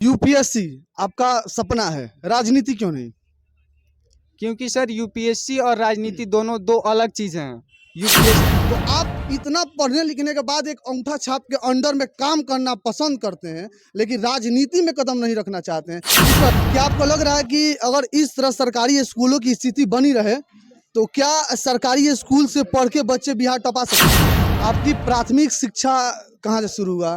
UPSC आपका सपना है, राजनीति क्यों नहीं? क्योंकि सर यूपीएससी और राजनीति दोनों दो अलग चीज़ें हैं। यूपीएससी तो आप इतना पढ़ने लिखने के बाद एक अंगूठा छाप के अंडर में काम करना पसंद करते हैं, लेकिन राजनीति में कदम नहीं रखना चाहते हैं। इस पर क्या आपको लग रहा है कि अगर इस तरह सरकारी स्कूलों की स्थिति बनी रहे, तो क्या सरकारी स्कूल से पढ़ के बच्चे बिहार टपा सकते हैं? आपकी प्राथमिक शिक्षा कहाँ से शुरू हुआ?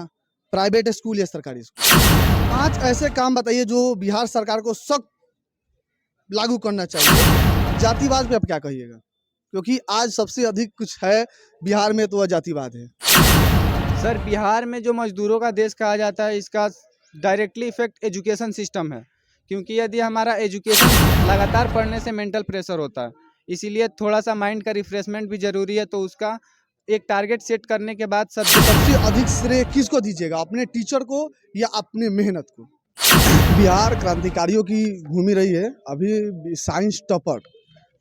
प्राइवेट स्कूल या सरकारी स्कूल? 5 ऐसे काम बताइए जो बिहार सरकार को सख्त लागू करना चाहिए। जातिवाद पे आप क्या कहिएगा? क्योंकि आज सबसे अधिक कुछ है बिहार में तो वह जातिवाद है। सर बिहार में जो मजदूरों का देश कहा जाता है, इसका डायरेक्टली इफेक्ट एजुकेशन सिस्टम है। क्योंकि यदि हमारा एजुकेशन लगातार पढ़ने से मेंटल प्रेशर होता है, इसीलिए थोड़ा सा माइंड का रिफ्रेशमेंट भी ज़रूरी है। तो उसका एक टारगेट सेट करने के बाद सब सबसे अधिक श्रेय किसको दीजिएगा, अपने टीचर को या अपने मेहनत को? बिहार क्रांतिकारियों की भूमि रही है। अभी साइंस टॉपर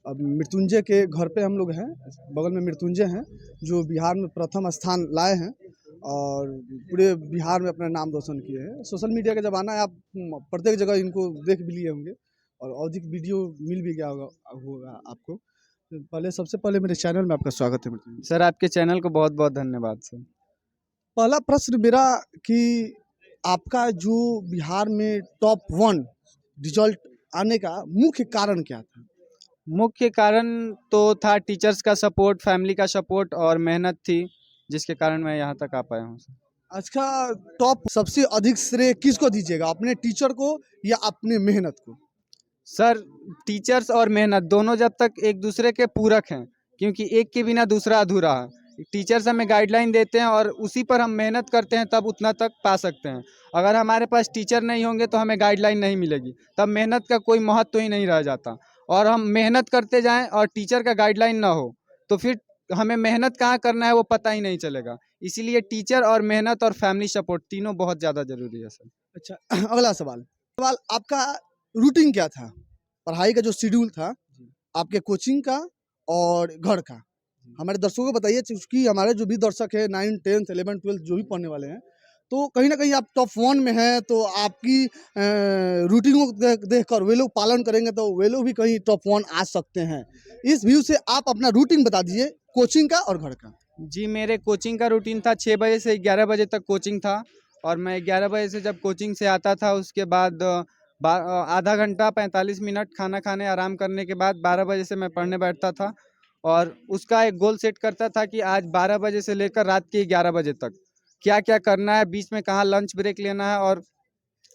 अब मृत्युंजय के घर पे हम लोग हैं, बगल में मृत्युंजय हैं जो बिहार में प्रथम स्थान लाए हैं और पूरे बिहार में अपना नाम रोशन किए हैं। सोशल मीडिया का ज़माना है, आप प्रत्येक जगह इनको देख भी लिए होंगे और अधिक वीडियो मिल भी गया होगा आपको। पहले सबसे पहले मेरे चैनल में आपका स्वागत है मृत्युंजय। सर आपके चैनल को बहुत बहुत धन्यवाद सर। पहला प्रश्न मेरा कि आपका जो बिहार में टॉप 1 रिजल्ट आने का मुख्य कारण क्या था? मुख्य कारण तो था टीचर्स का सपोर्ट, फैमिली का सपोर्ट और मेहनत थी, जिसके कारण मैं यहाँ तक आ पाया हूँ सर। अच्छा, टॉप सबसे अधिक श्रेय किसको दीजिएगा, अपने टीचर को या अपने मेहनत को? सर टीचर्स और मेहनत दोनों जब तक एक दूसरे के पूरक हैं, क्योंकि एक के बिना दूसरा अधूरा है। टीचर्स हमें गाइडलाइन देते हैं और उसी पर हम मेहनत करते हैं, तब उतना तक पा सकते हैं। अगर हमारे पास टीचर नहीं होंगे तो हमें गाइडलाइन नहीं मिलेगी, तब मेहनत का कोई महत्व ही नहीं रह जाता। और हम मेहनत करते जाएं और टीचर का गाइडलाइन ना हो तो फिर हमें मेहनत कहाँ करना है वो पता ही नहीं चलेगा। इसीलिए टीचर और मेहनत और फैमिली सपोर्ट तीनों बहुत ज़्यादा ज़रूरी है सर। अच्छा, अगला सवाल आपका रूटीन क्या था? पढ़ाई का जो शेड्यूल था, आपके कोचिंग का और घर का, हमारे दर्शकों को बताइए, क्योंकि हमारे जो भी दर्शक है 9, 10, 11, 12 जो भी पढ़ने वाले हैं, तो कहीं ना कहीं आप टॉप 1 में हैं, तो आपकी रूटीन को देख कर वे लोग पालन करेंगे तो वे लोग भी कहीं टॉप 1 आ सकते हैं। इस व्यू से आप अपना रूटीन बता दीजिए, कोचिंग का और घर का। जी मेरे कोचिंग का रूटीन था 6 बजे से 11 बजे तक कोचिंग था। और मैं 11 बजे से जब कोचिंग से आता था, उसके बाद आधा घंटा 45 मिनट खाना खाने आराम करने के बाद 12 बजे से मैं पढ़ने बैठता था। और उसका एक गोल सेट करता था कि आज 12 बजे से लेकर रात के 11 बजे तक क्या क्या करना है, बीच में कहाँ लंच ब्रेक लेना है, और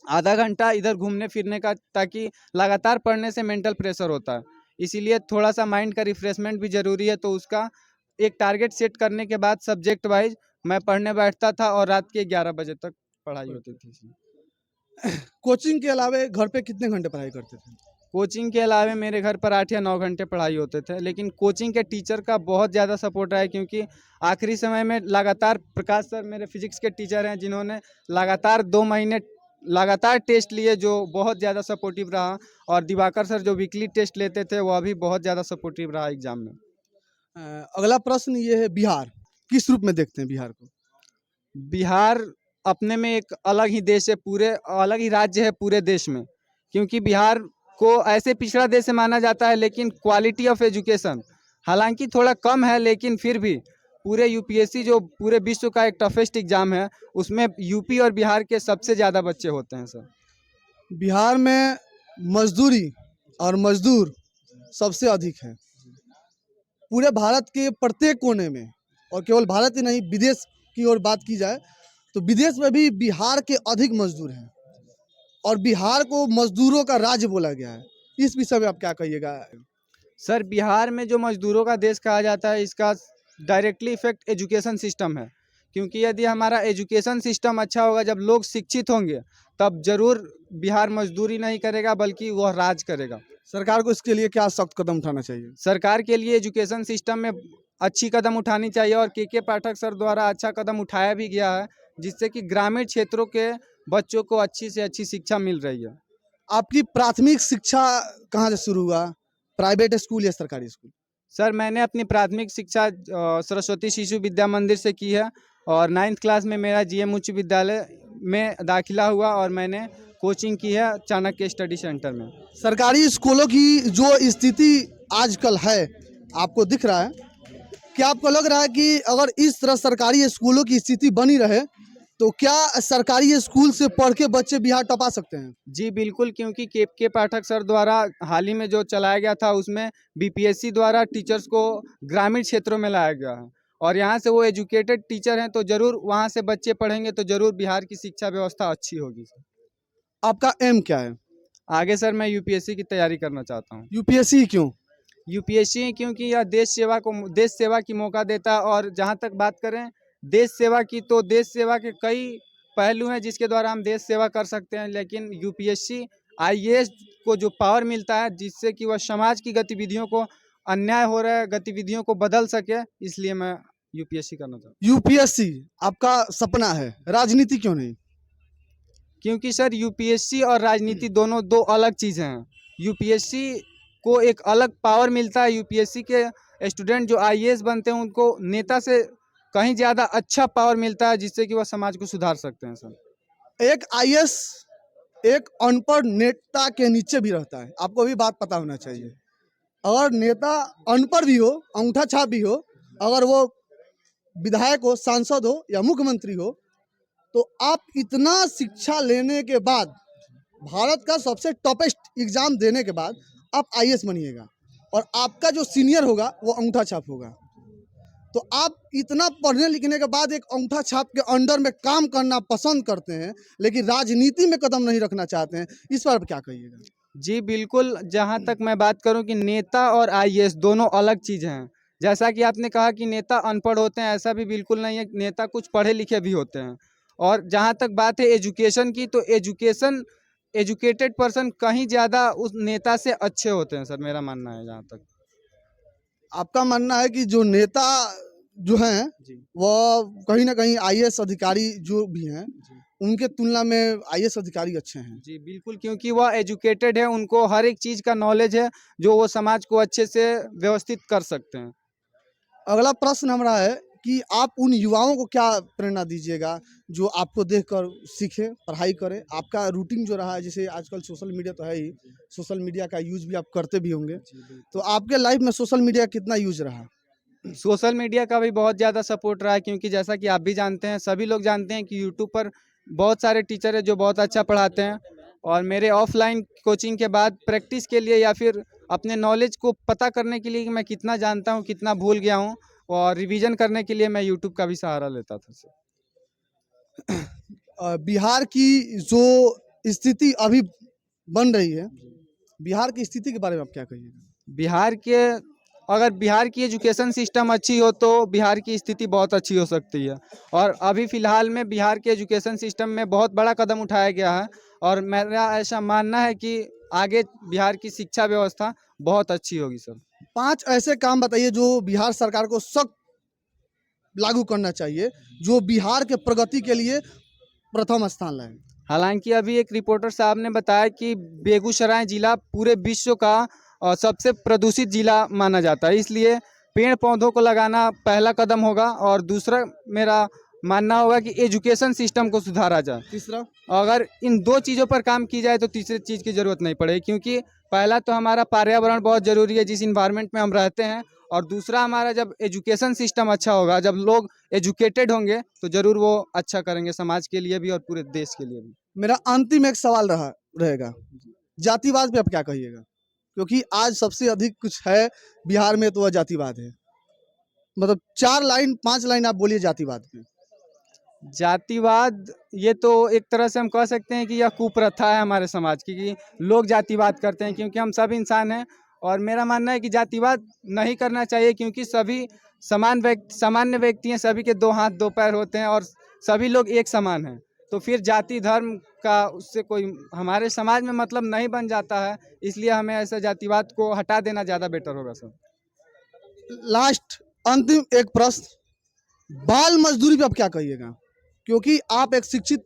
आधा घंटा इधर घूमने फिरने का, ताकि लगातार पढ़ने से मेंटल प्रेशर होता है। इसीलिए थोड़ा सा माइंड का रिफ्रेशमेंट भी ज़रूरी है। तो उसका एक टारगेट सेट करने के बाद सब्जेक्ट वाइज मैं पढ़ने बैठता था और रात के 11 बजे तक पढ़ाई होती थी इसमें। कोचिंग के अलावे घर पे कितने घंटे पढ़ाई करते थे? कोचिंग के अलावे मेरे घर पर 8 या 9 घंटे पढ़ाई होते थे, लेकिन कोचिंग के टीचर का बहुत ज़्यादा सपोर्ट रहा है। क्योंकि आखिरी समय में लगातार प्रकाश सर मेरे फिजिक्स के टीचर हैं, जिन्होंने लगातार 2 महीने लगातार टेस्ट लिए, जो बहुत ज़्यादा सपोर्टिव रहा। और दिवाकर सर जो वीकली टेस्ट लेते थे, वह भी बहुत ज़्यादा सपोर्टिव रहा एग्जाम में। अगला प्रश्न ये है, बिहार किस रूप में देखते हैं बिहार को? बिहार अपने में एक अलग ही देश है, पूरे अलग ही राज्य है पूरे देश में। क्योंकि बिहार को ऐसे पिछड़ा देश माना जाता है, लेकिन क्वालिटी ऑफ एजुकेशन हालांकि थोड़ा कम है, लेकिन फिर भी पूरे यूपीएससी जो पूरे विश्व का एक टफेस्ट एग्जाम है, उसमें यूपी और बिहार के सबसे ज़्यादा बच्चे होते हैं सर। बिहार में मजदूरी और मजदूर सबसे अधिक है पूरे भारत के प्रत्येक कोने में, और केवल भारत ही नहीं, विदेश की ओर बात की जाए तो विदेश में भी बिहार के अधिक मजदूर हैं और बिहार को मजदूरों का राज्य बोला गया है। इस विषय में आप क्या कहिएगा? सर बिहार में जो मजदूरों का देश कहा जाता है, इसका डायरेक्टली इफेक्ट एजुकेशन सिस्टम है। क्योंकि यदि हमारा एजुकेशन सिस्टम अच्छा होगा, जब लोग शिक्षित होंगे, तब जरूर बिहार मजदूरी नहीं करेगा, बल्कि वह राज करेगा। सरकार को इसके लिए क्या सख्त कदम उठाना चाहिए? सरकार के लिए एजुकेशन सिस्टम में अच्छी कदम उठानी चाहिए, और के पाठक सर द्वारा अच्छा कदम उठाया भी गया है, जिससे कि ग्रामीण क्षेत्रों के बच्चों को अच्छी से अच्छी शिक्षा मिल रही है। आपकी प्राथमिक शिक्षा कहाँ से शुरू हुआ, प्राइवेट स्कूल या सरकारी स्कूल? सर मैंने अपनी प्राथमिक शिक्षा सरस्वती शिशु विद्या मंदिर से की है, और 9th क्लास में मेरा जीएम उच्च विद्यालय में दाखिला हुआ, और मैंने कोचिंग की है चाणक्य स्टडी सेंटर में। सरकारी स्कूलों की जो स्थिति आजकल है, आपको दिख रहा है, क्या आपको लग रहा है कि अगर इस तरह सरकारी स्कूलों की स्थिति बनी रहे तो क्या सरकारी स्कूल से पढ़ के बच्चे बिहार टपा सकते हैं? जी बिल्कुल, क्योंकि के पाठक सर द्वारा हाल ही में जो चलाया गया था उसमें बीपीएससी द्वारा टीचर्स को ग्रामीण क्षेत्रों में लाया गया है और यहाँ से वो एजुकेटेड टीचर हैं, तो ज़रूर वहाँ से बच्चे पढ़ेंगे तो ज़रूर बिहार की शिक्षा व्यवस्था अच्छी होगी सर। आपका एम क्या है? आगे सर मैं यूपीएससी की तैयारी करना चाहता हूँ। यूपीएससी क्यों? यूपीएससी क्योंकि यह देश सेवा की मौका देता है, और जहाँ तक बात करें देश सेवा की, तो देश सेवा के कई पहलू हैं जिसके द्वारा हम देश सेवा कर सकते हैं, लेकिन यूपीएससी आईएएस को जो पावर मिलता है जिससे कि वह समाज की गतिविधियों को, अन्याय हो रहे गतिविधियों को बदल सके, इसलिए मैं यूपीएससी करना चाहता हूँ। यूपीएससी आपका सपना है, राजनीति क्यों नहीं? क्योंकि सर यूपीएससी और राजनीति दोनों दो अलग चीज़ें हैं। यूपीएससी को एक अलग पावर मिलता है, यूपीएससी के स्टूडेंट जो आईएएस बनते हैं उनको नेता से कहीं ज़्यादा अच्छा पावर मिलता है जिससे कि वह समाज को सुधार सकते हैं सर। एक आईएएस एक अनपढ़ नेता के नीचे भी रहता है, आपको भी बात पता होना चाहिए। अगर नेता अनपढ़ भी हो, अंगूठा छाप भी हो, अगर वो विधायक हो, सांसद हो या मुख्यमंत्री हो, तो आप इतना शिक्षा लेने के बाद, भारत का सबसे टॉपेस्ट एग्जाम देने के बाद आप आईएएस बनिएगा और आपका जो सीनियर होगा वो अंगूठा छाप होगा। तो आप इतना पढ़ने लिखने के बाद एक अंगूठा छाप के अंडर में काम करना पसंद करते हैं, लेकिन राजनीति में कदम नहीं रखना चाहते हैं, इस पर क्या कहिएगा? जी बिल्कुल, जहाँ तक मैं बात करूँ कि नेता और आईएएस दोनों अलग चीज़ें हैं। जैसा कि आपने कहा कि नेता अनपढ़ होते हैं, ऐसा भी बिल्कुल नहीं है, नेता कुछ पढ़े लिखे भी होते हैं। और जहाँ तक बात है एजुकेशन की, तो एजुकेटेड पर्सन कहीं ज़्यादा उस नेता से अच्छे होते हैं सर, मेरा मानना है जहाँ तक। आपका मानना है कि जो नेता जो हैं जी वह कहीं ना कहीं आईएएस अधिकारी जो भी हैं उनके तुलना में आईएएस अधिकारी अच्छे हैं? जी बिल्कुल, क्योंकि वह एजुकेटेड है, उनको हर एक चीज़ का नॉलेज है जो वो समाज को अच्छे से व्यवस्थित कर सकते हैं। अगला प्रश्न हमारा है कि आप उन युवाओं को क्या प्रेरणा दीजिएगा जो आपको देखकर सीखे, पढ़ाई करे? आपका रूटीन जो रहा है, जैसे आजकल सोशल मीडिया तो है ही, सोशल मीडिया का यूज भी आप करते भी होंगे, तो आपके लाइफ में सोशल मीडिया कितना यूज रहा? सोशल मीडिया का भी बहुत ज़्यादा सपोर्ट रहा है, क्योंकि जैसा कि आप भी जानते हैं, सभी लोग जानते हैं कि यूट्यूब पर बहुत सारे टीचर हैं जो बहुत अच्छा पढ़ाते हैं, और मेरे ऑफलाइन कोचिंग के बाद प्रैक्टिस के लिए या फिर अपने नॉलेज को पता करने के लिए कि मैं कितना जानता हूँ, कितना भूल गया हूँ, और रिवीजन करने के लिए मैं यूट्यूब का भी सहारा लेता था सर। बिहार की जो स्थिति अभी बन रही है, बिहार की स्थिति के बारे में आप क्या कहिएगा? अगर बिहार की एजुकेशन सिस्टम अच्छी हो तो बिहार की स्थिति बहुत अच्छी हो सकती है, और अभी फ़िलहाल में बिहार के एजुकेशन सिस्टम में बहुत बड़ा कदम उठाया गया है, और मेरा ऐसा मानना है कि आगे बिहार की शिक्षा व्यवस्था बहुत अच्छी होगी सर। 5 ऐसे काम बताइए जो बिहार सरकार को सख्त लागू करना चाहिए, जो बिहार के प्रगति के लिए प्रथम स्थान लाए। हालांकि अभी एक रिपोर्टर साहब ने बताया कि बेगूसराय जिला पूरे विश्व का सबसे प्रदूषित जिला माना जाता है, इसलिए पेड़ पौधों को लगाना पहला कदम होगा, और दूसरा मेरा मानना होगा कि एजुकेशन सिस्टम को सुधारा जाए। तीसरा, अगर इन दो चीज़ों पर काम की जाए तो तीसरी चीज़ की ज़रूरत नहीं पड़ेगी, क्योंकि पहला तो हमारा पर्यावरण बहुत ज़रूरी है जिस इन्वायरमेंट में हम रहते हैं, और दूसरा हमारा जब एजुकेशन सिस्टम अच्छा होगा, जब लोग एजुकेटेड होंगे तो ज़रूर वो अच्छा करेंगे समाज के लिए भी और पूरे देश के लिए भी। मेरा अंतिम एक सवाल रहेगा, जातिवाद पे आप क्या कहिएगा? क्योंकि आज सबसे अधिक कुछ है बिहार में तो वह जातिवाद है। मतलब 4 लाइन 5 लाइन आप बोलिए जातिवाद पे। जातिवाद, ये तो एक तरह से हम कह सकते हैं कि यह कुप्रथा है हमारे समाज की, कि लोग जातिवाद करते हैं, क्योंकि हम सब इंसान हैं, और मेरा मानना है कि जातिवाद नहीं करना चाहिए, क्योंकि सभी सामान्य व्यक्ति हैं, सभी के 2 हाथ 2 पैर होते हैं और सभी लोग एक समान हैं। तो फिर जाति धर्म का उससे कोई हमारे समाज में मतलब नहीं बन जाता है, इसलिए हमें ऐसा जातिवाद को हटा देना ज़्यादा बेटर होगा सर। लास्ट अंतिम एक प्रश्न, बाल मजदूरी पे आप क्या कहिएगा? क्योंकि आप एक शिक्षित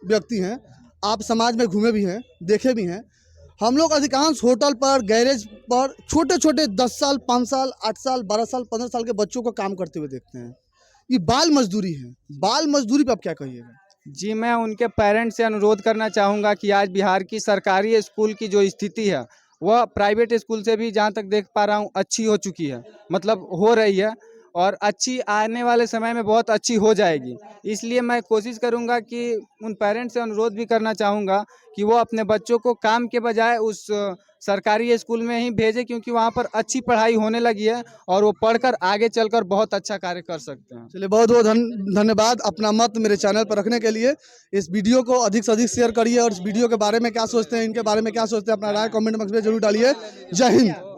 व्यक्ति हैं, आप समाज में घूमे भी हैं, देखे भी हैं। हम लोग अधिकांश होटल पर, गैरेज पर छोटे छोटे 10 साल 5 साल 8 साल 12 साल 15 साल के बच्चों को काम करते हुए देखते हैं। ये बाल मजदूरी है, बाल मजदूरी पे आप क्या कहिएगा? जी, मैं उनके पेरेंट्स से अनुरोध करना चाहूँगा कि आज बिहार की सरकारी स्कूल की जो स्थिति है, वह प्राइवेट स्कूल से भी जहाँ तक देख पा रहा हूँ अच्छी हो चुकी है। मतलब हो रही है और अच्छी आने वाले समय में बहुत अच्छी हो जाएगी। इसलिए मैं कोशिश करूँगा कि उन पेरेंट्स से अनुरोध भी करना चाहूँगा कि वो अपने बच्चों को काम के बजाय उस सरकारी स्कूल में ही भेजें, क्योंकि वहाँ पर अच्छी पढ़ाई होने लगी है और वो पढ़कर आगे चलकर बहुत अच्छा कार्य कर सकते हैं। चलिए, बहुत बहुत धन्यवाद अपना मत मेरे चैनल पर रखने के लिए। इस वीडियो को अधिक से अधिक शेयर करिए और इस वीडियो के बारे में क्या सोचते हैं, इनके बारे में क्या सोचते हैं, अपना राय कमेंट बॉक्स में जरूर डालिए। जय हिंद।